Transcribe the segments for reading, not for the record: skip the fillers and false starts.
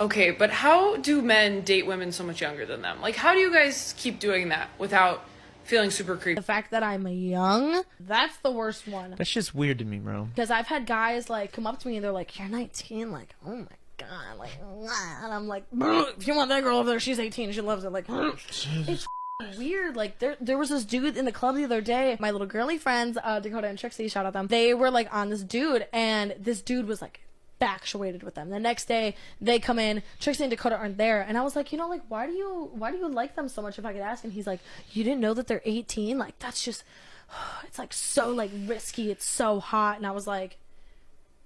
Okay, but how do men date women so much younger than them? Like, how do you guys keep doing that without feeling super creepy? The fact that I'm young, that's the worst one. That's just weird to me, bro. Because I've had guys, like, come up to me and they're like, you're 19? Like, oh my god. Like, and I'm like, if you want that girl over there, she's 18 and she loves it. Like, it's weird. Like, there was this dude in the club the other day. My little girly friends, Dakota and Trixie, shout out them. They were, like, on this dude, and this dude was, like, infatuated with them. The next day they come in, Trixie and Dakota aren't there, and I was like, you know, like, why do you like them so much, if I could ask? And he's like, you didn't know that they're 18? Like, that's just it's like so like risky, it's so hot. And I was like,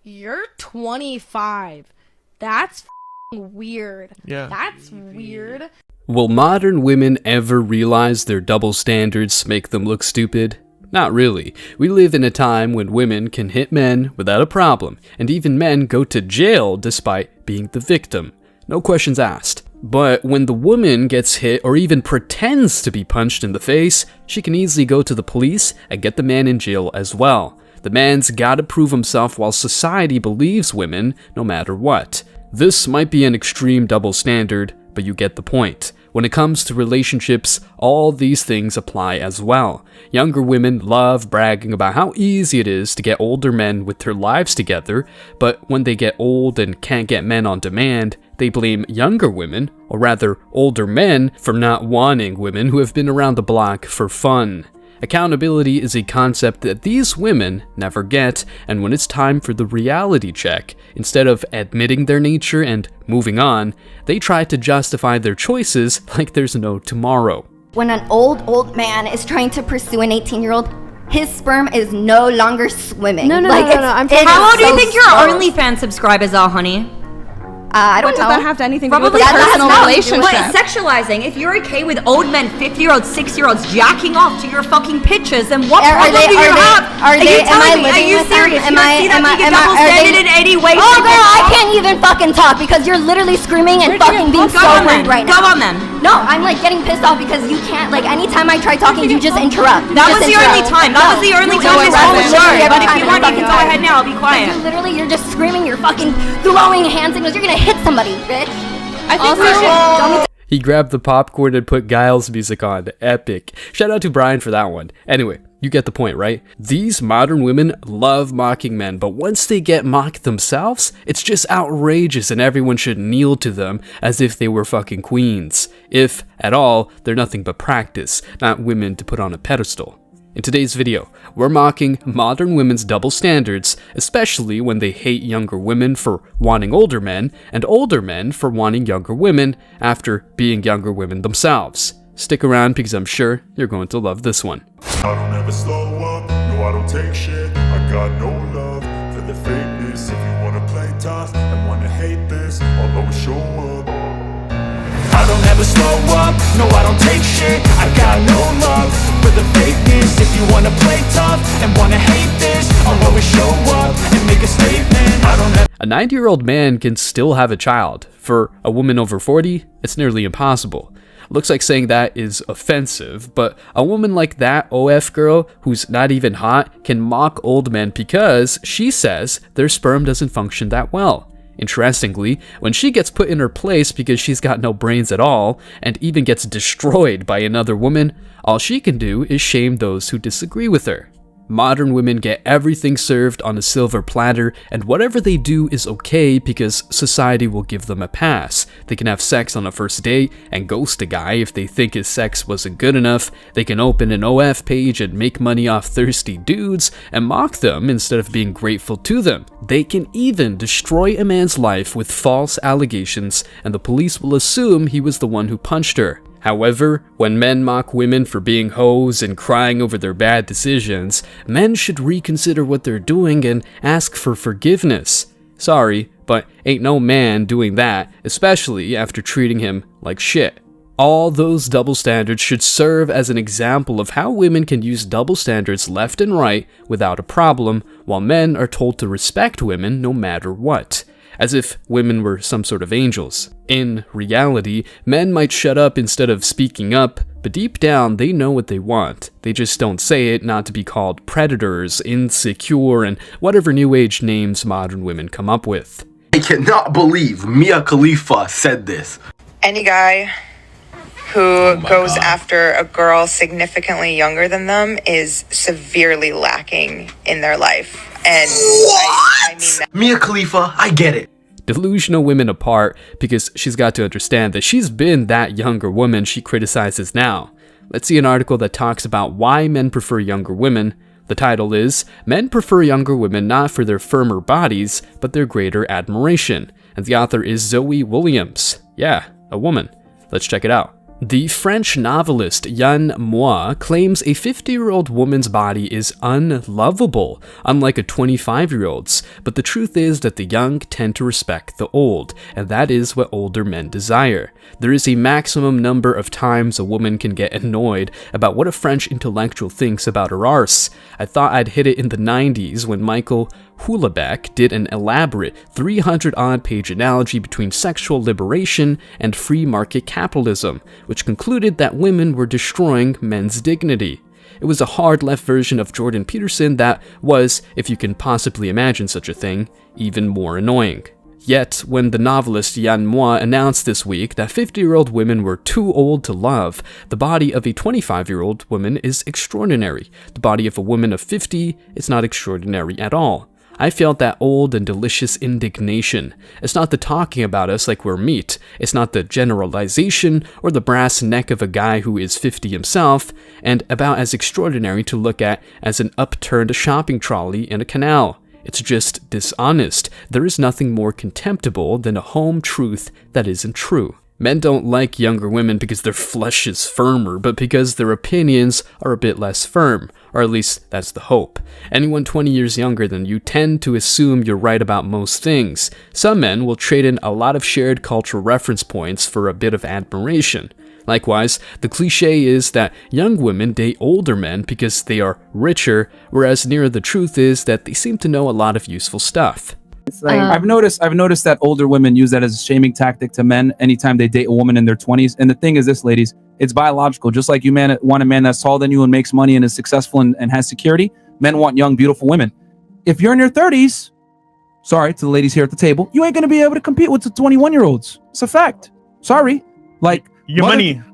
you're 25, that's weird. Yeah, that's weird. Will modern women ever realize their double standards make them look stupid? Not really. We live in a time when women can hit men without a problem, and even men go to jail despite being the victim. No questions asked. But when the woman gets hit or even pretends to be punched in the face, she can easily go to the police and get the man in jail as well. The man's gotta prove himself while society believes women no matter what. This might be an extreme double standard, but you get the point. When it comes to relationships, all these things apply as well. Younger women love bragging about how easy it is to get older men with their lives together, but when they get old and can't get men on demand, they blame younger women, or rather older men, for not wanting women who have been around the block for fun. Accountability is a concept that these women never get, and when it's time for the reality check, instead of admitting their nature and moving on, they try to justify their choices like there's no tomorrow. When an old man is trying to pursue an 18-year-old, his sperm is no longer swimming. No. I'm How old do you think your OnlyFans subscribers are, honey? I don't know. What does that have anything to do with a Probably personal that has relationship? nothing But sexualizing, if you're okay with old men, 50-year-olds, 60-years jacking off to your fucking pictures, then what problem do you have? Are you serious? Am I standard in any way? Oh girl, I can't even fucking talk because you're literally screaming and fucking being so rude right now. Go on then. No, I'm like getting pissed off because you can't, like, anytime I try talking, you just interrupt. That was the only time. That was the only time this whole show. But if you want, you can go ahead now. I'll be quiet. You're just screaming, you're fucking throwing hand signals. You're gonna hit somebody, bitch. I think we should. He grabbed the popcorn and put Giles' music on. Epic. Shout out to Brian for that one. Anyway, you get the point, right? These modern women love mocking men, but once they get mocked themselves, it's just outrageous and everyone should kneel to them as if they were fucking queens. If, at all, they're nothing but practice, not women to put on a pedestal. In today's video, we're mocking modern women's double standards, especially when they hate younger women for wanting older men, and older men for wanting younger women after being younger women themselves. Stick around because I'm sure you're going to love this one. I don't ever slow up, no I don't take shit. I got no love for the fakeness. If you wanna play tough and wanna hate this, I'll always show up. I don't ever slow up, no I don't take shit. I got no love for the fakeness. If you wanna play tough and wanna hate this, I'll always show up and make a statement. I don't ever. A 90-year-old man can still have a child. For a woman over 40, it's nearly impossible. Looks like saying that is offensive, but a woman like that OF girl who's not even hot can mock old men because she says their sperm doesn't function that well. Interestingly, when she gets put in her place because she's got no brains at all, and even gets destroyed by another woman, all she can do is shame those who disagree with her. Modern women get everything served on a silver platter, and whatever they do is okay because society will give them a pass. They can have sex on a first date and ghost a guy if they think his sex wasn't good enough. They can open an OF page and make money off thirsty dudes and mock them instead of being grateful to them. They can even destroy a man's life with false allegations, and the police will assume he was the one who punched her. However, when men mock women for being hoes and crying over their bad decisions, men should reconsider what they're doing and ask for forgiveness. Sorry, but ain't no man doing that, especially after treating him like shit. All those double standards should serve as an example of how women can use double standards left and right without a problem, while men are told to respect women no matter what. As if women were some sort of angels. In reality, men might shut up instead of speaking up, but deep down they know what they want. They just don't say it not to be called predators, insecure, and whatever new age names modern women come up with. I cannot believe Mia Khalifa said this. Any guy who goes after a girl significantly younger than them is severely lacking in their life. And I mean that. Mia Khalifa, I get it. Delusional women apart, because she's got to understand that she's been that younger woman she criticizes now. Let's see an article that talks about why men prefer younger women. The title is, Men Prefer Younger Women Not for Their Firmer Bodies, but Their Greater Admiration. And the author is Zoe Williams. Yeah, a woman. Let's check it out. The French novelist Yann Moix claims a 50-year-old woman's body is unlovable, unlike a 25-year-old's, but the truth is that the young tend to respect the old, and that is what older men desire. There is a maximum number of times a woman can get annoyed about what a French intellectual thinks about her arse. I thought I'd hit it in the 90s when Michael Houellebecq did an elaborate 300-odd page analogy between sexual liberation and free market capitalism, which concluded that women were destroying men's dignity. It was a hard left version of Jordan Peterson that was, if you can possibly imagine such a thing, even more annoying. Yet, when the novelist Yann Moix announced this week that 50-year-old women were too old to love, the body of a 25-year-old woman is extraordinary. The body of a woman of 50 is not extraordinary at all. I felt that old and delicious indignation. It's not the talking about us like we're meat. It's not the generalization or the brass neck of a guy who is 50 himself, and about as extraordinary to look at as an upturned shopping trolley in a canal. It's just dishonest. There is nothing more contemptible than a home truth that isn't true. Men don't like younger women because their flesh is firmer, but because their opinions are a bit less firm, or at least that's the hope. Anyone 20 years younger than you tend to assume you're right about most things. Some men will trade in a lot of shared cultural reference points for a bit of admiration. Likewise, the cliche is that young women date older men because they are richer, whereas nearer the truth is that they seem to know a lot of useful stuff. It's like, I've noticed that older women use that as a shaming tactic to men anytime they date a woman in their 20s. And the thing is this, ladies, it's biological. Just like you want a man that's taller than you and makes money and is successful and has security, men want young, beautiful women. If you're in your 30s, sorry to the ladies here at the table, you ain't going to be able to compete with the 21-year-olds. It's a fact. Sorry. Like,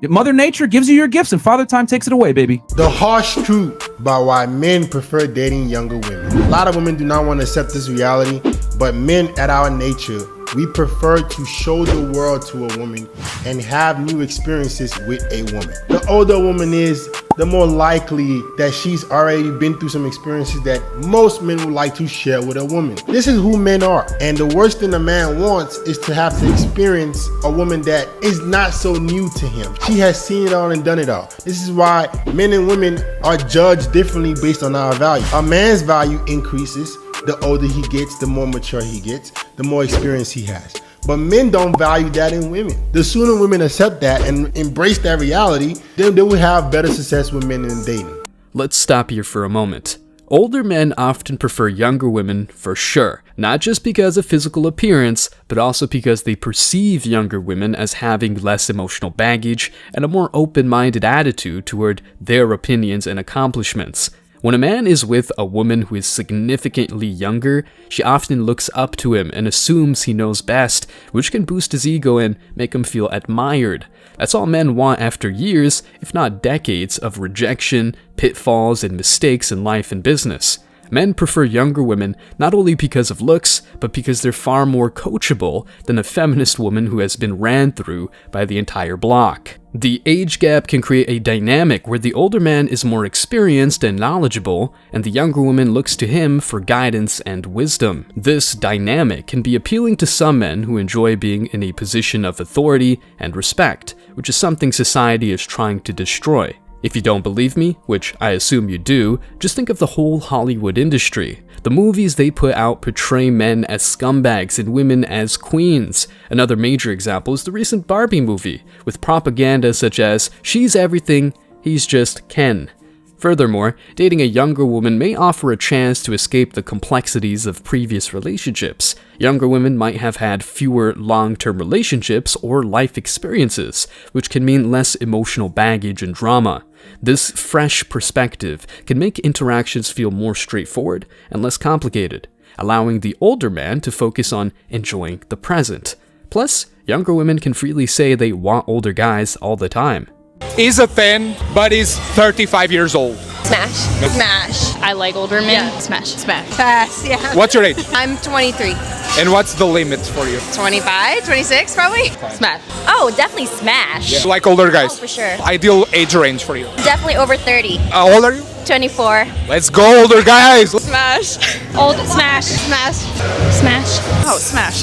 Mother Nature gives you your gifts and Father Time takes it away, baby. The harsh truth about why men prefer dating younger women. A lot of women do not want to accept this reality, but men at our nature, we prefer to show the world to a woman and have new experiences with a woman. The older a woman is, the more likely that she's already been through some experiences that most men would like to share with a woman. This is who men are. And the worst thing a man wants is to have to experience a woman that is not so new to him. She has seen it all and done it all. This is why men and women are judged differently based on our value. A man's value increases the older he gets, the more mature he gets, the more experience he has. But men don't value that in women. The sooner women accept that and embrace that reality, then they will have better success with men in dating. Let's stop here for a moment. Older men often prefer younger women for sure, not just because of physical appearance, but also because they perceive younger women as having less emotional baggage and a more open-minded attitude toward their opinions and accomplishments. When a man is with a woman who is significantly younger, she often looks up to him and assumes he knows best, which can boost his ego and make him feel admired. That's all men want after years, if not decades, of rejection, pitfalls, and mistakes in life and business. Men prefer younger women not only because of looks, but because they're far more coachable than a feminist woman who has been ran through by the entire block. The age gap can create a dynamic where the older man is more experienced and knowledgeable, and the younger woman looks to him for guidance and wisdom. This dynamic can be appealing to some men who enjoy being in a position of authority and respect, which is something society is trying to destroy. If you don't believe me, which I assume you do, just think of the whole Hollywood industry. The movies they put out portray men as scumbags and women as queens. Another major example is the recent Barbie movie, with propaganda such as, "She's everything, he's just Ken." Furthermore, dating a younger woman may offer a chance to escape the complexities of previous relationships. Younger women might have had fewer long-term relationships or life experiences, which can mean less emotional baggage and drama. This fresh perspective can make interactions feel more straightforward and less complicated. allowing the older man to focus on enjoying the present. Plus, younger women can freely say they want older guys all the time. Is a 10, but is 35 years old. Smash. Smash. I like older men. Yeah. Smash. Smash. Pass, yeah. What's your age? I'm 23. And what's the limit for you? 25, 26 probably? Smash. Oh, definitely smash. Yeah. Like older guys? Oh, for sure. Ideal age range for you? Definitely over 30. How old are you? 24. Let's go, older guys! Smash. Old. Smash. Smash. Smash. Oh, smash.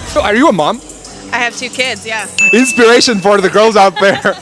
So are you a mom? I have 2 kids, yeah. Inspiration for the girls out there.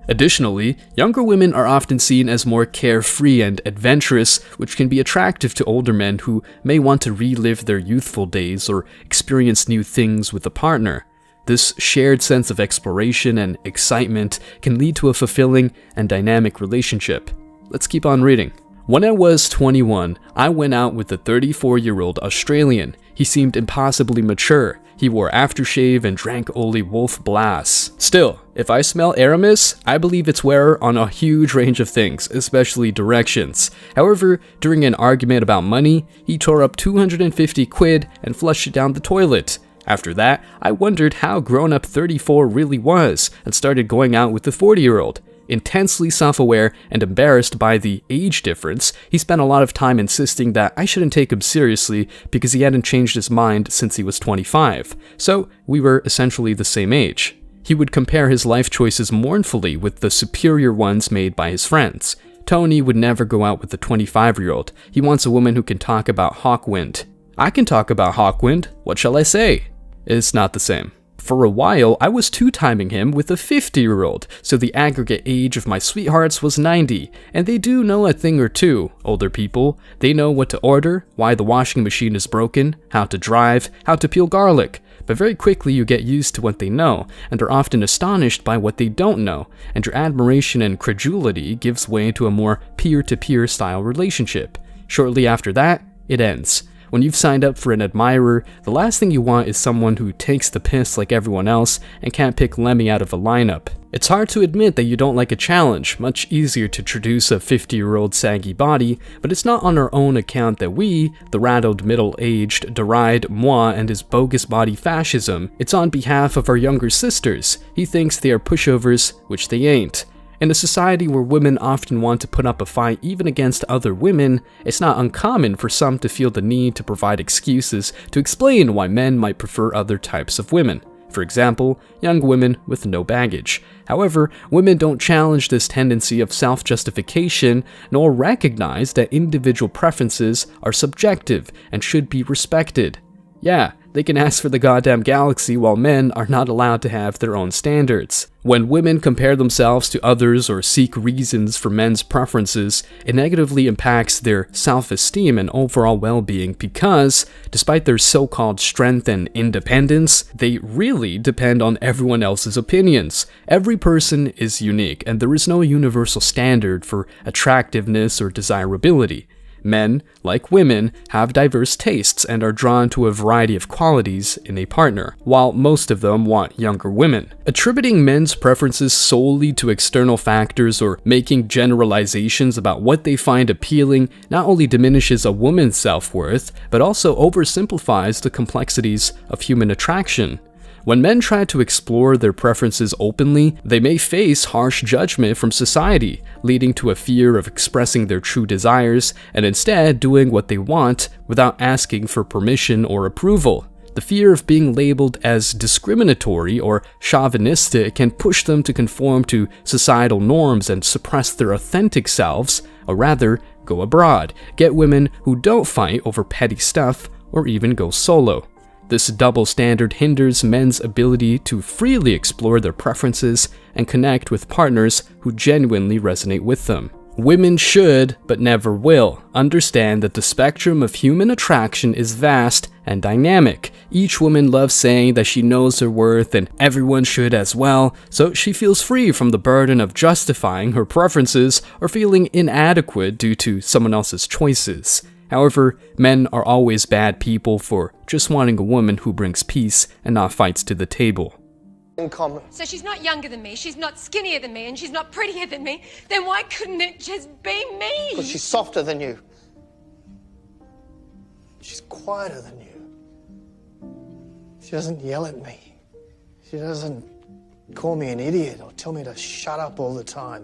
Additionally, younger women are often seen as more carefree and adventurous, which can be attractive to older men who may want to relive their youthful days or experience new things with a partner. This shared sense of exploration and excitement can lead to a fulfilling and dynamic relationship. Let's keep on reading. When I was 21, I went out with a 34-year-old Australian. He seemed impossibly mature. He wore aftershave and drank only Wolf Blass. Still, if I smell Aramis, I believe it's wearer on a huge range of things, especially directions. However, during an argument about money, he tore up 250 quid and flushed it down the toilet. After that, I wondered how grown-up 34 really was and started going out with the 40-year-old. Intensely self-aware and embarrassed by the age difference, he spent a lot of time insisting that I shouldn't take him seriously because he hadn't changed his mind since he was 25. So, we were essentially the same age. He would compare his life choices mournfully with the superior ones made by his friends. Tony would never go out with the 25-year-old. He wants a woman who can talk about Hawkwind. I can talk about Hawkwind. What shall I say? It's not the same. For a while, I was two-timing him with a 50-year-old, so the aggregate age of my sweethearts was 90, and they do know a thing or two, older people. They know what to order, why the washing machine is broken, how to drive, how to peel garlic. But very quickly you get used to what they know, and are often astonished by what they don't know, and your admiration and credulity gives way to a more peer-to-peer style relationship. Shortly after that, it ends. When you've signed up for an admirer, the last thing you want is someone who takes the piss like everyone else and can't pick Lemmy out of a lineup. It's hard to admit that you don't like a challenge, much easier to traduce a 50-year-old saggy body, but it's not on our own account that we, the rattled middle-aged, deride moi and his bogus body fascism. It's on behalf of our younger sisters. He thinks they are pushovers, which they ain't. In a society where women often want to put up a fight even against other women, it's not uncommon for some to feel the need to provide excuses to explain why men might prefer other types of women. For example, young women with no baggage. However, women don't challenge this tendency of self-justification, nor recognize that individual preferences are subjective and should be respected. Yeah, they can ask for the goddamn galaxy while men are not allowed to have their own standards. When women compare themselves to others or seek reasons for men's preferences, it negatively impacts their self-esteem and overall well-being because, despite their so-called strength and independence, they really depend on everyone else's opinions. Every person is unique, and there is no universal standard for attractiveness or desirability. Men, like women, have diverse tastes and are drawn to a variety of qualities in a partner, while most of them want younger women. Attributing men's preferences solely to external factors or making generalizations about what they find appealing not only diminishes a woman's self-worth, but also oversimplifies the complexities of human attraction. When men try to explore their preferences openly, they may face harsh judgment from society, leading to a fear of expressing their true desires and instead doing what they want without asking for permission or approval. The fear of being labeled as discriminatory or chauvinistic can push them to conform to societal norms and suppress their authentic selves, or rather, go abroad, get women who don't fight over petty stuff, or even go solo. This double standard hinders men's ability to freely explore their preferences and connect with partners who genuinely resonate with them. Women should, but never will, understand that the spectrum of human attraction is vast and dynamic. Each woman loves saying that she knows her worth and everyone should as well, so she feels free from the burden of justifying her preferences or feeling inadequate due to someone else's choices. However, men are always bad people for just wanting a woman who brings peace and not fights to the table. In common. So she's not younger than me, she's not skinnier than me, and she's not prettier than me. Then why couldn't it just be me? Because she's softer than you. She's quieter than you. She doesn't yell at me. She doesn't call me an idiot or tell me to shut up all the time.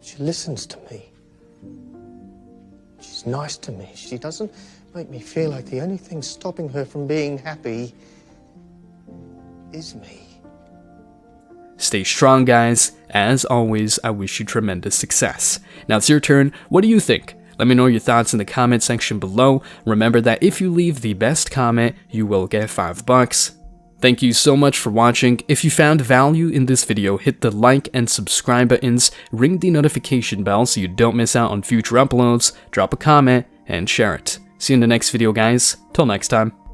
She listens to me. She's nice to me. She doesn't make me feel like the only thing stopping her from being happy is me. Stay strong, guys. As always, I wish you tremendous success. Now it's your turn. What do you think? Let me know your thoughts in the comment section below. Remember that if you leave the best comment, you will get $5. Thank you so much for watching. If you found value in this video, hit the like and subscribe buttons, ring the notification bell so you don't miss out on future uploads, drop a comment, and share it. See you in the next video, guys. Till next time.